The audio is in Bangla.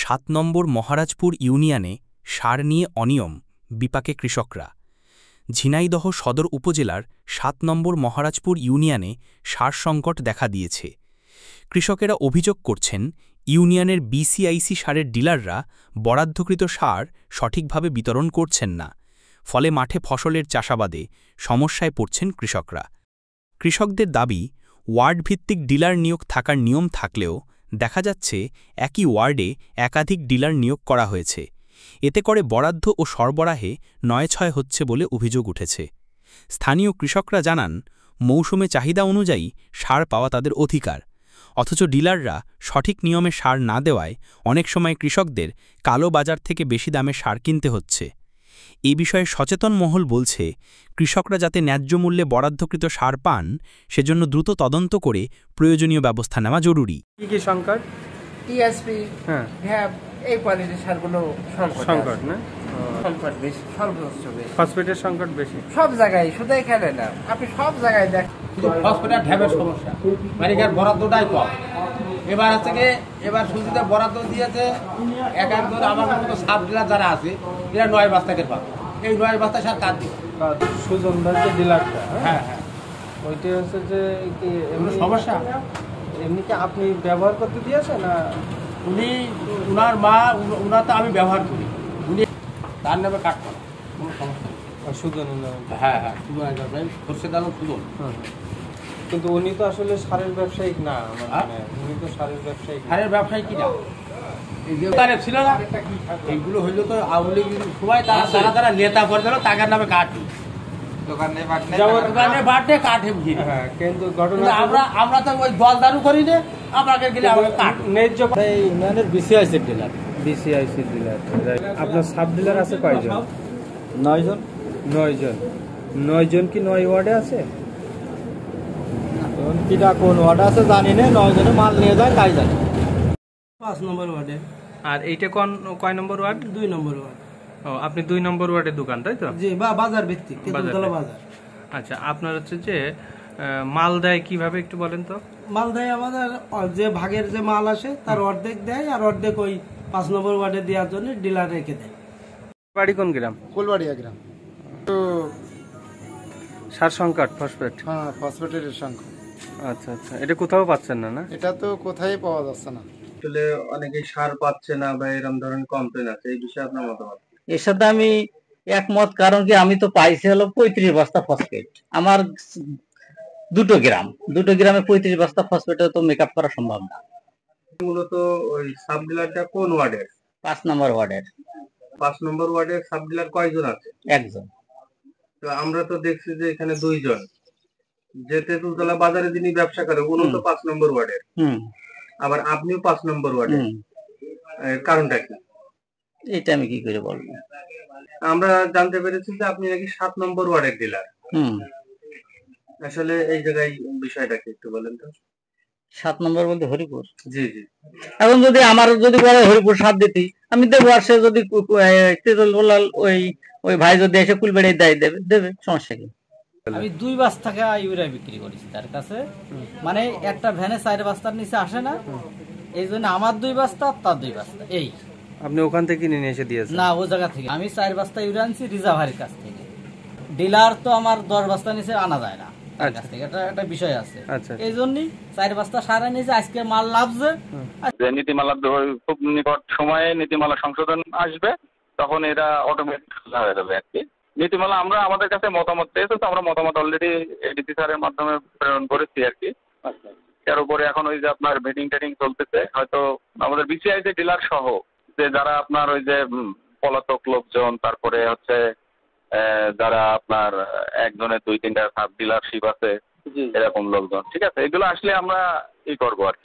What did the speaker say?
৭ নম্বর মহারাজপুর ইউনিয়নে সার নিয়ে অনিয়ম, বিপাকে কৃষকরা। ঝিনাইদহ সদর উপজেলার ৭ নম্বর মহারাজপুর ইউনিয়নে সার সংকট দেখা দিয়েছে। কৃষকেরা অভিযোগ করছেন, ইউনিয়নের বিসিআইসি সারের ডিলাররা বরাদ্দকৃত সার সঠিকভাবে বিতরণ করছেন না, ফলে মাঠে ফসলের চাষাবাদে সমস্যায় পড়ছেন কৃষকরা। কৃষকদের দাবি, ওয়ার্ডভিত্তিক ডিলার নিয়োগ থাকার নিয়ম থাকলেও দেখা যাচ্ছে একই ওয়ার্ডে একাধিক ডিলার নিয়োগ করা হয়েছে। এতে করে বরাদ্দ ও সরবরাহে নয়ছয় হচ্ছে বলে অভিযোগ উঠেছে। স্থানীয় কৃষকরা জানান, মৌসুমে চাহিদা অনুযায়ী সার পাওয়া তাদের অধিকার, অথচ ডিলাররা সঠিক নিয়মে সার না দেওয়ায় অনেক সময় কৃষকদের কালো বাজার থেকে বেশি দামে সার কিনতে হচ্ছে। এ বিষয়ে সচেতন মহল বলছে, কৃষকরা যাতে ন্যায্য মূল্যে বরাদ্দকৃত সার পান, সেজন্য দ্রুত তদন্ত করে প্রয়োজনীয় ব্যবস্থা নেওয়া জরুরি। কি সংকট? টিএসপি, হ্যাঁ, এই কোয়ালিটির সারগুলো সংকট না? সংকট বেশি, সর্বোচ্চ বেশি। ফসফেটের সংকট বেশি সব জায়গায়, শুধু এখানে না, আপনি সব জায়গায় দেখেন ফসফেটের ঢ্যাবের সমস্যা, মানে বরাদ্দটাই কম। এবার হচ্ছে কি, এবার সুজিতে বরাদ্দ দিয়েছে একজন আমার মতো সাব ডিলার যারা আছে, এরা 9 বস্তা করে পাবে। এই 9 বস্তা সার কাজ দিবে সুজনদার যে ডিলারটা, হ্যাঁ হ্যাঁ, ওইটা হচ্ছে যে কি এমনি সমস্যা। এমনি কি আপনি ব্যবহার করতে দিয়েছেন না উনি, উনার মা, উনার তো আমি ব্যবহার করি, উনি তার নামে কাট করে কোনো সমস্যা নেই। সুজন? হ্যাঁ হ্যাঁ, সর্ষে দানো সুজন। কিন্তু উনি তো আসলে সারের ব্যবসায়িক না, উনি তো সারের ব্যবসায়িক। সারের ব্যবসায়ী কিনা ছিল না, এইগুলো হইলো তো আওয়ামী লীগ সবাই তারা তারা নেতা করে দিল, টাকার নামে কাটে দোকানে বাটে কাঠে। কিন্তু ঘটনা আমরা তো ওই দল দারু করি না, আপনাকে গেলে আমাকে কাট ন্যায্য। ইউনিয়নের বিসিআইসি ডিলার, বিসিআইসি ডিলার। আপনার সাব ডিলার আছে কয়জন? 9 জন। 9 জন। 9 জন কি 9 ওয়ার্ডে আছে? কিটা কোন ওয়ার্ড আছে জানি না, 9 জনে মাল নিয়ে যায় তাই জানি। 5 নম্বর ওয়ার্ডে। আর এইটা কয় নম্বর ওয়ার্ড? 2 নম্বর ওয়ার্ড। ও, আপনি 2 নম্বর ওয়ার্ডের দোকান, তাই তো? জি, বাজার ভিত্তিক, তেতুলতলা বাজার। আচ্ছা, আপনার হচ্ছে যে মাল দেয় কিভাবে একটু বলেন তো? মাল দেয় আমাদের যে ভাগের যে মাল আসে তার অর্ধেক দেয়, আর অর্ধেক ওই 5 নম্বর ওয়ার্ডে দেওয়ার জন্য ডিলার রেখে দেয়। বাড়ি কোন গ্রাম? কুলবাড়িয়া গ্রাম। সার সংকট, ফসফেট? হ্যাঁ, ফসফেটের সংকট। আচ্ছা আচ্ছা, এটা কোথাও পাচ্ছেন না? না, এটা তো কোথায় পাওয়া যাচ্ছে না। আসলে অনেকেই সার পাচ্ছে না বা এরকম ধরনের কমপ্লেন আছে, এই বিষয়ে আপনার মতামত? এর সাথে আমি একমত, কারণ কি আমি তো পাইছি হলো 35 বস্তা ফসফেট। আমার দুটো গ্রামে 35 বস্তা ফসফেট তো মেকআপ করা সম্ভব না। মূলত ওই সাব ডিলারটা কোন ওয়ার্ডের? 5 নম্বর ওয়ার্ডের। 5 নম্বর ওয়ার্ডের সাব ডিলার কয়জন আছে? একজন। তো আমরা তো দেখছি যে এখানে 2 জন। যে তেতুলতলা বাজারে যিনি ব্যবসা করে উনি তো 5 নম্বর ওয়ার্ডের, আবার আপনিও 5 নম্বর ওয়ার্ডের, কারণটা কি? এটা আমি কি করে বলবো? আমরা জানতে পেরেছি যে আপনি নাকি 7 নম্বর ওয়ার্ডের ডিলার। আসলে এই জায়গায় বিষয়টা কি একটু বলেন তো? 7 নম্বর বলতে হরিপুর? জি জি। এখন যদি আমার যদি বলে হরিপুর 7 দিতি, আমি দেবো। আর সে যদি তেতুলতলা ওই ভাই যদি এসে কুলবেড়ে দেবে, সমস্যা কি? আমি 2 বস্তা ইউরিয়া বিক্রি করেছি তার কাছে, মানে একটা ভ্যানে 4 বস্তার নিচে আসে না, এই জন্য আমার 2 বস্তা, তার 2 বস্তা। এই আপনি ওখান থেকে নিয়ে এসে দিয়েছেন? না, ও জায়গা থেকে আমি 4 বস্তা ইউরিয়া আনছি রিজার্ভারের কাছ থেকে। ডিলার তো আমার 10 বস্তা নিচে আনা যায় না তার কাছ থেকে, এটা একটা বিষয় আছে। এই জন্যই 4 বস্তা সার নিয়েছে। আজকে মাল লাভছে, নীতিমালা খুব নিকট সময়ে নীতিমালা সংশোধন আসবে, তখন এরা অটোমেটিক হয়ে যাবে আর কি। নীতিমালা আমরা আমাদের কাছে মতামত পেয়েছে, তো আমরা মতামত অলরেডি এডিসি স্যারের মাধ্যমে প্রেরণ করেছি আর কি। এর উপরে এখন ওই যে আপনার মিটিং টেটিং চলতেছে, হয়তো আমাদের বিসিআইসি ডিলার সহ যে যারা আপনার ওই যে পলাতক লোকজন, তারপরে হচ্ছে যারা আপনার একজনের 2-3টা সাব ডিলারশিপ আছে, এরকম লোকজন, ঠিক আছে, এগুলো আসলে আমরা করবো আর কি।